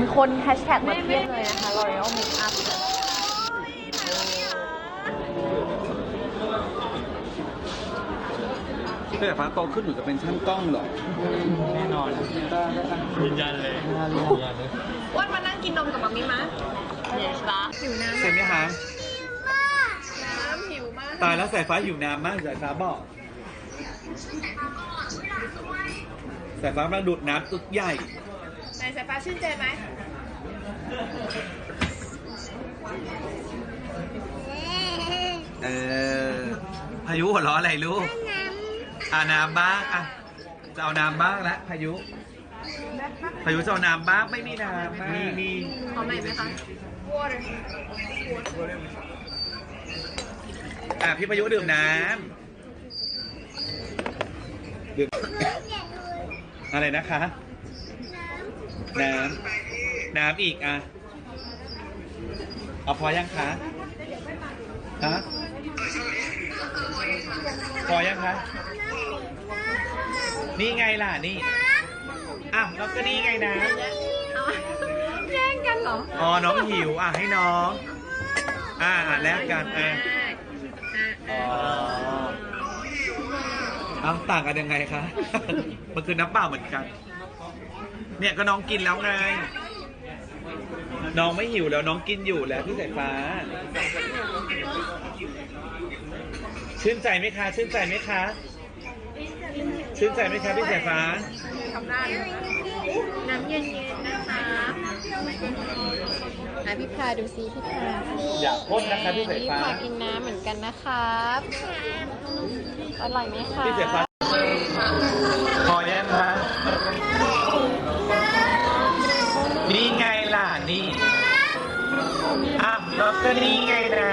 มีคนแฮชแท็กมาเพียบเลยนะคะ L'Oreal Makeup แต่ฟ้าโตขึ้นหนูจะเป็นช่างกล้องเหรอแน่นอนยืนยันเลยอ้วนมานั่งกินนมกับมัมมี่มะเย็นปะหิวน้ำ เสร็จไหมคะ หิวมาก ตายแล้วสายฟ้าหิวน้ำมากสายฟ้าบอกสายฟ้ากำลังดูดน้ำตึกใหญ่ไหนสายฟ้าชื่นใจไหมพายุหัวเราะอะไรลูกน้ำบ้างจะเอาน้ำบ้างละพายุจะเอาน้ำบ้างไม่มีน้ำมี ขอใหม่ไหมคะ water พี่พายุดื่มน้ำดื่มอะไรนะคะน้ำอีกเอาพอยังคะฮะพอยังคะนี่ไงล่ะนี่แล้วก็นี่ไงนะแย่งกันเหรอน้องหิวให้น้องแลกกันต่างกันยังไงคะมันคือน้ำเปล่าเหมือนกันเนี่ยก็น้องกินแล้วไงน้องไม่หิวแล้วน้องกินอยู่แล้วพี่สายฟ้าชื่นใจไหมคะชื่นใจไหมคะชื่นใจไหมคะพี่สายฟ้าทำหน้าน้ำเย็นๆนะคะพี่พาดูซิพี่พาอยากพ่นนะคะพี่สายฟ้าพี่พากินน้ำเหมือนกันนะครับอร่อยไหมคะพี่สายฟ้าพอยังคะนี่ไงล่ะนี่แล้วก็นี่ไงนะ